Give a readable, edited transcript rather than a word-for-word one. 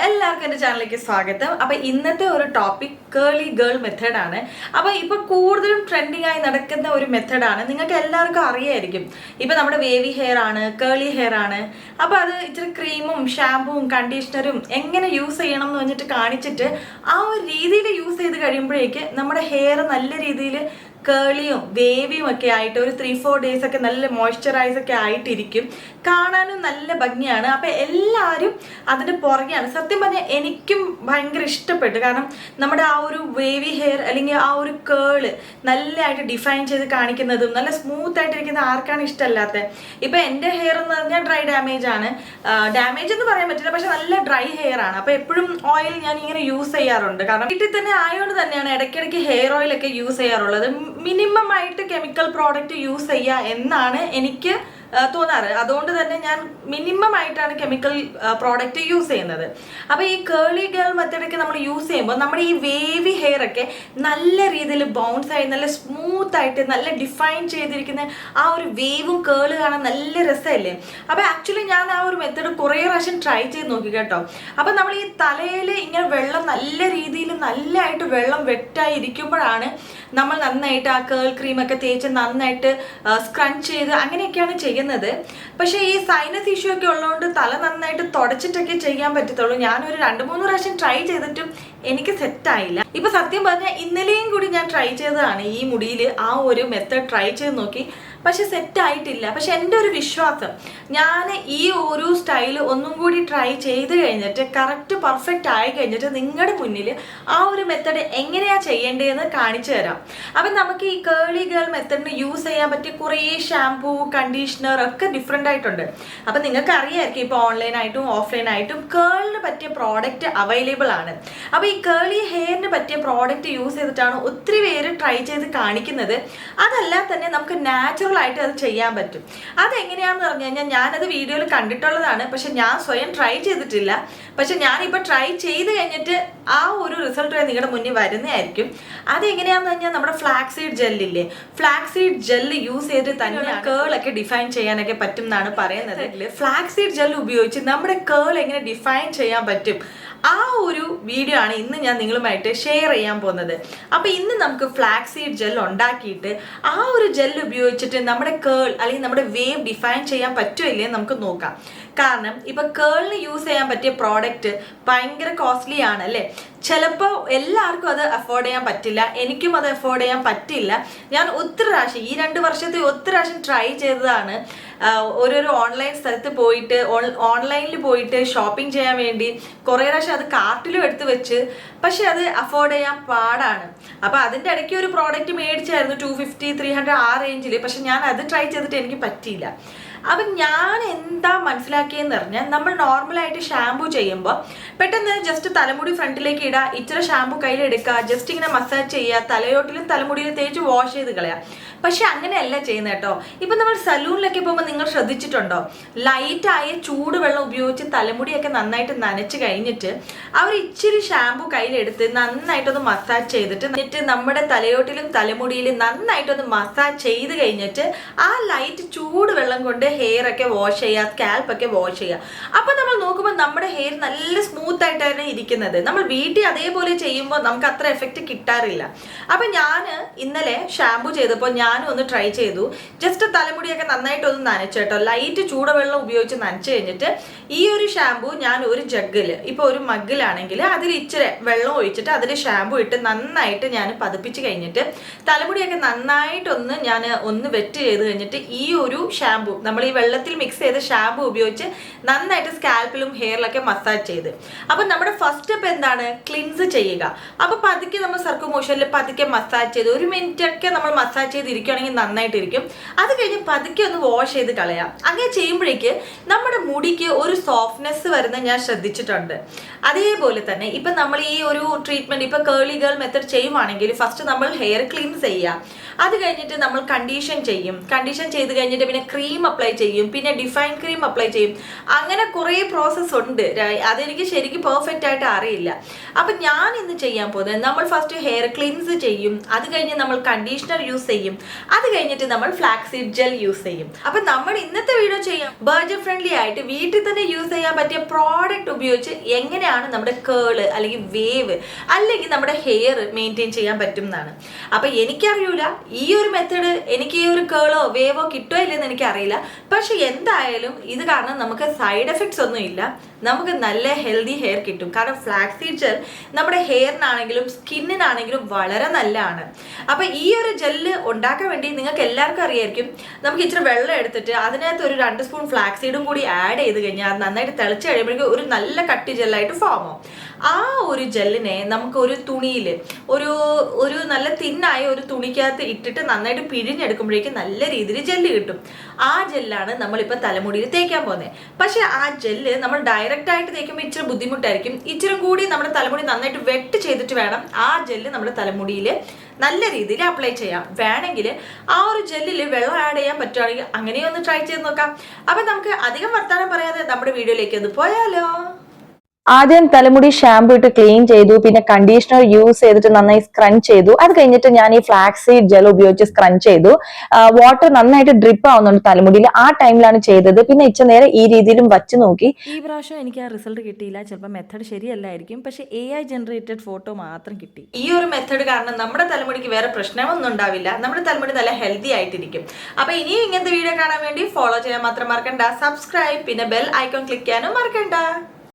എല്ലാവർക്കും എൻ്റെ ചാനലിലേക്ക് സ്വാഗതം. അപ്പോൾ ഇന്നത്തെ ഒരു ടോപ്പിക് കേളി ഗേൾ മെത്തേഡാണ്. അപ്പോൾ ഇപ്പോൾ കൂടുതലും ട്രെൻഡിങ് ആയി നടക്കുന്ന ഒരു മെത്തേഡാണ്. നിങ്ങൾക്ക് എല്ലാവർക്കും അറിയായിരിക്കും. ഇപ്പോൾ നമ്മുടെ വേവി ഹെയർ ആണ്, കേളി ഹെയർ ആണ്. അപ്പോൾ അത് ഇച്ചിരി ക്രീമും ഷാമ്പുവും കണ്ടീഷണറും എങ്ങനെ യൂസ് ചെയ്യണം എന്ന് പറഞ്ഞിട്ട് കാണിച്ചിട്ട് ആ ഒരു രീതിയിൽ യൂസ് ചെയ്ത് കഴിയുമ്പോഴേക്ക് നമ്മുടെ ഹെയർ നല്ല രീതിയിൽ കേളിയും വേവിയും ഒക്കെ ആയിട്ട് ഒരു 3-4 ഡേയ്സ് ഒക്കെ നല്ല മോയ്സ്ചറൈസ് ഒക്കെ ആയിട്ടിരിക്കും. കാണാനും നല്ല ഭംഗിയാണ്. അപ്പം എല്ലാവരും അതിൻ്റെ പുറകെയാണ്. സത്യം പറഞ്ഞാൽ എനിക്കും ഭയങ്കര ഇഷ്ടപ്പെട്ടു. കാരണം നമ്മുടെ ആ ഒരു വേവി ഹെയർ അല്ലെങ്കിൽ ആ ഒരു കേള് നല്ലതായിട്ട് ഡിഫൈൻ ചെയ്ത് കാണിക്കുന്നതും നല്ല സ്മൂത്ത് ആയിട്ടിരിക്കുന്ന ആർക്കാണ് ഇഷ്ടമല്ലാത്തത്. ഇപ്പം എൻ്റെ ഹെയർ എന്ന് പറഞ്ഞാൽ ഡ്രൈ ഡാമേജ് ആണ്. ഡാമേജ് എന്ന് പറയാൻ പറ്റില്ല, പക്ഷെ നല്ല ഡ്രൈ ഹെയർ ആണ്. അപ്പോൾ എപ്പോഴും ഓയിൽ ഞാൻ ഇങ്ങനെ യൂസ് ചെയ്യാറുണ്ട്. കാരണം വീട്ടിൽ തന്നെ ആയതുകൊണ്ട് തന്നെയാണ് ഇടയ്ക്കിടയ്ക്ക് ഹെയർ ഓയിലൊക്കെ യൂസ് ചെയ്യാറുള്ളത്. മിനിമം ആയിട്ട് കെമിക്കൽ പ്രോഡക്റ്റ് യൂസ് ചെയ്യുക എന്നാണ് എനിക്ക് തോന്നാറ്. അതുകൊണ്ട് തന്നെ ഞാൻ മിനിമം ആയിട്ടാണ് കെമിക്കൽ പ്രോഡക്റ്റ് യൂസ് ചെയ്യുന്നത്. അപ്പോൾ ഈ കേളി ഗേൾ മെത്തേഡൊക്കെ നമ്മൾ യൂസ് ചെയ്യുമ്പോൾ നമ്മുടെ ഈ വേവി ഹെയർ ഒക്കെ നല്ല രീതിയിൽ ബൗൺസ് ആയി നല്ല സ്മൂത്ത് ആയിട്ട് നല്ല ഡിഫൈൻ ചെയ്തിരിക്കുന്ന ആ ഒരു വേവും കേള് കാണാൻ നല്ല രസമല്ലേ. അപ്പോൾ ആക്ച്വലി ഞാൻ ആ ഒരു മെത്തേഡ് കുറേ പ്രാവശ്യം ട്രൈ ചെയ്ത് നോക്കി കേട്ടോ. അപ്പോൾ നമ്മൾ ഈ തലയിൽ ഇങ്ങനെ വെള്ളം നല്ല രീതിയിൽ നല്ലതായിട്ട് വെള്ളം വെറ്റായി ഇരിക്കുമ്പോഴാണ് നമ്മൾ നന്നായിട്ട് ആ കേൾ ക്രീമൊക്കെ തേച്ച് നന്നായിട്ട് സ്ക്രഞ്ച് ചെയ്ത് അങ്ങനെയൊക്കെയാണ് ചെയ്യുന്നത്. പക്ഷേ ഈ സൈനസ് ഇഷ്യൂ ഒക്കെ ഉള്ളതുകൊണ്ട് തല നന്നായിട്ട് തുടച്ചിട്ടൊക്കെ ചെയ്യാൻ പറ്റത്തുള്ളൂ. ഞാനൊരു 2-3 പ്രാവശ്യം ട്രൈ ചെയ്തിട്ടും എനിക്ക് സെറ്റായില്ല. ഇപ്പൊ സത്യം പറഞ്ഞാൽ ഇന്നലെയും കൂടി ഞാൻ ട്രൈ ചെയ്തതാണ് ഈ മുടിയിൽ ആ ഒരു മെത്തേഡ് ട്രൈ ചെയ്ത് നോക്കി. പക്ഷെ സെറ്റായിട്ടില്ല. പക്ഷെ എൻ്റെ ഒരു വിശ്വാസം, ഞാൻ ഈ ഒരു സ്റ്റൈല് ഒന്നും കൂടി ട്രൈ ചെയ്ത് കഴിഞ്ഞിട്ട് കറക്റ്റ് പെർഫെക്റ്റ് ആയി കഴിഞ്ഞിട്ട് നിങ്ങളുടെ മുന്നിൽ ആ ഒരു മെത്തേഡ് എങ്ങനെയാണ് ചെയ്യേണ്ടതെന്ന് കാണിച്ചു തരാം. അപ്പം നമുക്ക് ഈ കേളി ഗേൾ മെത്തേഡിന് യൂസ് ചെയ്യാൻ പറ്റിയ കുറേ ഷാംപൂ കണ്ടീഷണർ ഒക്കെ ഡിഫറെൻ്റ് ആയിട്ടുണ്ട്. അപ്പം നിങ്ങൾക്ക് അറിയാമായിരിക്കും ഇപ്പോൾ ഓൺലൈനായിട്ടും ഓഫ്ലൈനായിട്ടും കേളിന് പറ്റിയ പ്രോഡക്റ്റ് അവൈലബിൾ ആണ്. അപ്പോൾ ഈ കേളി ഹെയറിന് പറ്റിയ പ്രോഡക്റ്റ് യൂസ് ചെയ്തിട്ടാണ് ഒത്തിരി പേര് ട്രൈ ചെയ്ത് കാണിക്കുന്നത്. അതല്ലാതെ തന്നെ നമുക്ക് നാച്ചുറൽ ആയിട്ട് അത് ചെയ്യാൻ പറ്റും. അതെങ്ങനെയാണെന്ന് പറഞ്ഞു കഴിഞ്ഞാൽ ഞാനത് വീഡിയോയിൽ കണ്ടിട്ടുള്ളതാണ്, പക്ഷെ ഞാൻ സ്വയം ട്രൈ ചെയ്തിട്ടില്ല. പക്ഷെ ഞാനിപ്പോൾ ട്രൈ ചെയ്ത് കഴിഞ്ഞിട്ട് ആ ഒരു റിസൾട്ട് നിങ്ങളുടെ മുന്നിൽ വരുന്നതായിരിക്കും. അതെങ്ങനെയാണെന്ന് പറഞ്ഞാൽ നമ്മുടെ ഫ്ലാക്സ് സീഡ് ജെല്ലില്ലേ, ഫ്ലാക്സ് സീഡ് ജെല്ല് യൂസ് ചെയ്ത് തന്നെ കേളൊക്കെ ഡിഫൈൻ ചെയ്യാനൊക്കെ പറ്റും എന്നാണ് പറയുന്നത്. ഫ്ലാക്സ് സീഡ് ജെല്ല് ഉപയോഗിച്ച് നമ്മുടെ കേൾ എങ്ങനെ ഡിഫൈൻ ചെയ്യാൻ പറ്റും ആ ഒരു വീഡിയോ ആണ് ഇന്ന് ഞാൻ നിങ്ങളുമായിട്ട് ഷെയർ ചെയ്യാൻ പോകുന്നത്. അപ്പോൾ ഇന്ന് നമുക്ക് ഫ്ലാക്സ് സീഡ് ജെൽ ഉണ്ടാക്കിയിട്ട് ആ ഒരു ജെല്ല് ഉപയോഗിച്ചിട്ട് നമ്മുടെ കേൾ അല്ലെങ്കിൽ നമ്മുടെ വേവ് ഡിഫൈൻ ചെയ്യാൻ പറ്റുമോ ഇല്ലേ നമുക്ക് നോക്കാം. കാരണം ഇപ്പം കേളിന് യൂസ് ചെയ്യാൻ പറ്റിയ പ്രോഡക്റ്റ് ഭയങ്കര കോസ്റ്റ്ലി ആണ് അല്ലേ. ചിലപ്പോൾ എല്ലാവർക്കും അത് അഫോർഡ് ചെയ്യാൻ പറ്റില്ല. എനിക്കും അത് അഫോർഡ് ചെയ്യാൻ പറ്റില്ല. ഞാൻ ഒത്തിരി പ്രാവശ്യം ഈ 2 വർഷത്തെ ഒത്തിരി പ്രാവശ്യം ട്രൈ ചെയ്തതാണ്. ഓരോരോ ഓൺലൈൻ സ്ഥലത്ത് പോയിട്ട് ഓൺലൈനിൽ പോയിട്ട് ഷോപ്പിംഗ് ചെയ്യാൻ വേണ്ടി കുറേ പ്രാവശ്യം അത് കാർട്ടിലും എടുത്ത് വെച്ച്, പക്ഷെ അത് അഫോർഡ് ചെയ്യാൻ പാടാണ്. അപ്പോൾ അതിൻ്റെ ഇടയ്ക്ക് ഒരു പ്രോഡക്റ്റ് മേടിച്ചായിരുന്നു 250-300 ആ റേഞ്ചിൽ. പക്ഷെ ഞാൻ അത് ട്രൈ ചെയ്തിട്ട് എനിക്ക് പറ്റിയില്ല. അപ്പം ഞാൻ എന്താ മനസ്സിലാക്കിയെന്ന് പറഞ്ഞാൽ, നമ്മൾ നോർമലായിട്ട് ഷാമ്പു ചെയ്യുമ്പോൾ പെട്ടെന്ന് ജസ്റ്റ് തലമുടി ഫ്രണ്ടിലേക്ക് ഇടുക, ഇച്ചിരി ഷാമ്പു കയ്യിലെടുക്കുക, ജസ്റ്റ് ഇങ്ങനെ മസാജ് ചെയ്യുക, തലയോട്ടിലും തലമുടിയിലും തേച്ച് വാഷ് ചെയ്ത് കളയുക. പക്ഷെ അങ്ങനെയല്ല ചെയ്യുന്നത് കേട്ടോ. ഇപ്പം നമ്മൾ സലൂണിലൊക്കെ പോകുമ്പോൾ നിങ്ങൾ ശ്രദ്ധിച്ചിട്ടുണ്ടോ, ലൈറ്റായ ചൂടുവെള്ളം ഉപയോഗിച്ച് തലമുടിയൊക്കെ നന്നായിട്ട് നനച്ച് കഴിഞ്ഞിട്ട് അവർ ഇച്ചിരി ഷാമ്പു കയ്യിലെടുത്ത് നന്നായിട്ടൊന്ന് മസാജ് ചെയ്തിട്ട് എന്നിട്ട് നമ്മുടെ തലയോട്ടിലും തലമുടിയിലും നന്നായിട്ടൊന്ന് മസാജ് ചെയ്ത് കഴിഞ്ഞിട്ട് ആ ലൈറ്റ് ചൂടുവെള്ളം കൊണ്ട് ഹെയർ ഒക്കെ വാഷ് ചെയ്യുക, സ്കാൽപ്പൊക്കെ വാഷ് ചെയ്യുക. അപ്പം നമ്മൾ നോക്കുമ്പോൾ നമ്മുടെ ഹെയർ നല്ല സ്മൂത്ത് ആയിട്ടാണ് ഇരിക്കുന്നത്. നമ്മൾ വീട്ടിൽ അതേപോലെ ചെയ്യുമ്പോൾ നമുക്ക് അത്ര എഫക്റ്റ് കിട്ടാറില്ല. അപ്പം ഞാൻ ഇന്നലെ ഷാമ്പു ചെയ്തപ്പോൾ ഞാനും ഒന്ന് ട്രൈ ചെയ്തു. ജസ്റ്റ് തലമുടിയൊക്കെ നന്നായിട്ടൊന്ന് നനച്ചു കേട്ടോ. ലൈറ്റ് ചൂടുവെള്ളം ഉപയോഗിച്ച് നനച്ച് കഴിഞ്ഞിട്ട് ഈ ഒരു ഷാമ്പു ഞാൻ ഒരു ജഗ്ഗിൽ, ഇപ്പോൾ ഒരു മഗ്ഗിലാണെങ്കിൽ അതിൽ ഇച്ചിരി വെള്ളം ഒഴിച്ചിട്ട് അതിൽ ഷാമ്പു ഇട്ട് നന്നായിട്ട് ഞാൻ പതിപ്പിച്ച് കഴിഞ്ഞിട്ട് തലമുടിയൊക്കെ നന്നായിട്ടൊന്ന് ഞാൻ ഒന്ന് വെറ്റ് ചെയ്ത് കഴിഞ്ഞിട്ട് ഈ ഒരു ഷാമ്പു നമ്മൾ ഈ വെള്ളത്തിൽ മിക്സ് ചെയ്ത ഷാമ്പു ഉപയോഗിച്ച് നന്നായിട്ട് സ്കാൽപ്പിലും ഹെയറിലൊക്കെ മസാജ് ചെയ്ത്. അപ്പം നമ്മുടെ ഫസ്റ്റ് സ്റ്റെപ്പ് എന്താണ്, ക്ലിൻസ് ചെയ്യുക. അപ്പോൾ പതുക്കെ നമ്മൾ സർക്കിൾ മോഷനിൽ പതുക്കെ മസാജ് ചെയ്ത് 1 മിനിറ്റ് ഒക്കെ നമ്മൾ മസാജ് ചെയ്തിരിക്കുകയാണെങ്കിൽ നന്നായിട്ടിരിക്കും. അത് കഴിഞ്ഞ് പതുക്കെ ഒന്ന് വാഷ് ചെയ്ത് കളയാം. അങ്ങനെ ചെയ്യുമ്പോഴേക്ക് നമ്മുടെ മുടിക്ക് ഒരു സോഫ്റ്റ്നെസ് വരുന്നത് ഞാൻ ശ്രദ്ധിച്ചിട്ടുണ്ട്. അതേപോലെ തന്നെ ഇപ്പം നമ്മൾ ഈ ഒരു ട്രീറ്റ്മെൻറ്റ് ഇപ്പോൾ കേളി ഗേൾ മെത്തേഡ് ചെയ്യുവാണെങ്കിൽ ഫസ്റ്റ് നമ്മൾ ഹെയർ ക്ലീൻസ് ചെയ്യുക. അത് കഴിഞ്ഞിട്ട് നമ്മൾ കണ്ടീഷൻ ചെയ്യും. കണ്ടീഷൻ ചെയ്ത് കഴിഞ്ഞിട്ട് പിന്നെ ക്രീം അപ്ലൈ ചെയ്യും, പിന്നെ ഡിഫൈൻ ക്രീം അപ്ലൈ ചെയ്യും. അങ്ങനെ കുറേ പ്രോസസ്സ് ഉണ്ട്. അതെനിക്ക് ശരിക്കും പെർഫെക്റ്റ് ആയിട്ട് അറിയില്ല. അപ്പം ഞാൻ ഇന്ന് ചെയ്യാൻ പോകുന്നത്, നമ്മൾ ഫസ്റ്റ് ഹെയർ ക്ലീൻസ് ചെയ്യും, അത് കഴിഞ്ഞ് നമ്മൾ കണ്ടീഷണർ യൂസ് ചെയ്യും, അത് കഴിഞ്ഞിട്ട് നമ്മൾ ഫ്ലാക്സ് സീഡ് ജെൽ യൂസ് ചെയ്യും. അപ്പൊ നമ്മൾ ഇന്നത്തെ വീഡിയോ ചെയ്യാം ബഡ്ജറ്റ് ഫ്രണ്ട്ലി ആയിട്ട് വീട്ടിൽ തന്നെ യൂസ് ചെയ്യാൻ പറ്റിയ പ്രോഡക്റ്റ് ഉപയോഗിച്ച് എങ്ങനെയാണ് നമ്മുടെ കേള് അല്ലെങ്കിൽ വേവ് അല്ലെങ്കിൽ നമ്മുടെ ഹെയർ മെയിൻറ്റെയിൻ ചെയ്യാൻ പറ്റും എന്നാണ്. അപ്പൊ എനിക്കറിയൂല ഈ ഒരു മെത്തേഡ് എനിക്ക് ഈ ഒരു കേളോ വേവോ കിട്ടുമോ ഇല്ലെന്ന് എനിക്കറിയില്ല. പക്ഷെ എന്തായാലും ഇത് കാരണം നമുക്ക് സൈഡ് എഫക്ട്സ് ഒന്നും ഇല്ല, നമുക്ക് നല്ല ഹെൽത്തി ഹെയർ കിട്ടും. കാരണം ഫ്ലാക്സ് സീഡ് ജെൽ നമ്മുടെ ഹെയറിനാണെങ്കിലും സ്കിന്നിനാണെങ്കിലും വളരെ നല്ലതാണ്. അപ്പൊ ഈ ഒരു ജെല്ല് ഉണ്ടാക്കാൻ വേണ്ടി നിങ്ങൾക്ക് എല്ലാവർക്കും അറിയായിരിക്കും, നമുക്ക് ഇച്ചിരി വെള്ളം എടുത്തിട്ട് അതിനകത്ത് ഒരു 2 സ്പൂൺ ഫ്ലാക്സ് സീഡും കൂടി ആഡ് ചെയ്ത് കഴിഞ്ഞാൽ അത് നന്നായിട്ട് തിളച്ച് കഴിയുമ്പോഴേക്കും ഒരു നല്ല കട്ടി ജെല്ലായിട്ട് ഫോം ആവും. ആ ഒരു ജെല്ലിനെ നമുക്ക് ഒരു തുണിയിൽ ഒരു നല്ല തിന്നായ ഒരു തുണിക്കകത്ത് ഇട്ടിട്ട് നന്നായിട്ട് പിഴിഞ്ഞെടുക്കുമ്പോഴേക്കും നല്ല രീതിയിൽ ജെല്ല് കിട്ടും. ആ ജെല്ലാണ് നമ്മളിപ്പോൾ തലമുടിയിൽ തേക്കാൻ പോകുന്നത്. പക്ഷെ ആ ജെല്ല് നമ്മൾ ഡയറക്റ്റ് ആയിട്ട് തേക്കുമ്പോൾ ഇച്ചിരി ബുദ്ധിമുട്ടായിരിക്കും. ഇച്ചിരി കൂടി നമ്മുടെ തലമുടി നന്നായിട്ട് വെട്ട് ചെയ്തിട്ട് വേണം ആ ജെല്ല് നമ്മുടെ തലമുടിയിൽ നല്ല രീതിയിൽ അപ്ലൈ ചെയ്യാം. വേണമെങ്കിൽ ആ ഒരു ജെല്ലിൽ വെള്ളം ആഡ് ചെയ്യാൻ പറ്റുവാണെങ്കിൽ അങ്ങനെയൊന്ന് ട്രൈ ചെയ്ത് നോക്കാം. അപ്പം നമുക്ക് അധികം വർത്താനം പറയാതെ നമ്മുടെ വീഡിയോയിലേക്ക് ഒന്ന് പോയാലോ. ആദ്യം തലമുടി ഷാമ്പു ഇട്ട് ക്ലീൻ ചെയ്തു, പിന്നെ കണ്ടീഷണർ യൂസ് ചെയ്തിട്ട് നന്നായി സ്ക്രഞ്ച് ചെയ്തു. അത് കഴിഞ്ഞിട്ട് ഞാൻ ഈ ഫ്ലാക്സ് സീഡ് ജെൽ ഉപയോഗിച്ച് സ്ക്രഞ്ച് ചെയ്തു. വാട്ടർ നന്നായിട്ട് ഡ്രിപ്പ് ആവുന്നുണ്ട് തലമുടിയിൽ, ആ ടൈമിലാണ് ചെയ്തത്. പിന്നെ ഇച്ച നേരം ഈ രീതിയിലും വച്ച് നോക്കി. ഈ പ്രാവശ്യം എനിക്ക് ആ റിസൾട്ട് കിട്ടിയില്ല, ചിലപ്പോൾ മെത്തേഡ് ശരിയല്ലായിരിക്കും. പക്ഷെ AI ജനറേറ്റഡ് ഫോട്ടോ മാത്രം കിട്ടി. ഈ ഒരു മെത്തേഡ് കാരണം നമ്മുടെ തലമുടിക്ക് വേറെ പ്രശ്നമൊന്നും ഉണ്ടാവില്ല, നമ്മുടെ തലമുടി നല്ല ഹെൽത്തി ആയിട്ടിരിക്കും. അപ്പൊ ഇനിയും ഇങ്ങനത്തെ വീഡിയോ കാണാൻ വേണ്ടി ഫോളോ ചെയ്യാൻ മാത്രം മറക്കണ്ട, സബ്സ്ക്രൈബ് പിന്നെ ബെൽ ഐക്കൺ ക്ലിക്ക് ചെയ്യാനും മറക്കണ്ട.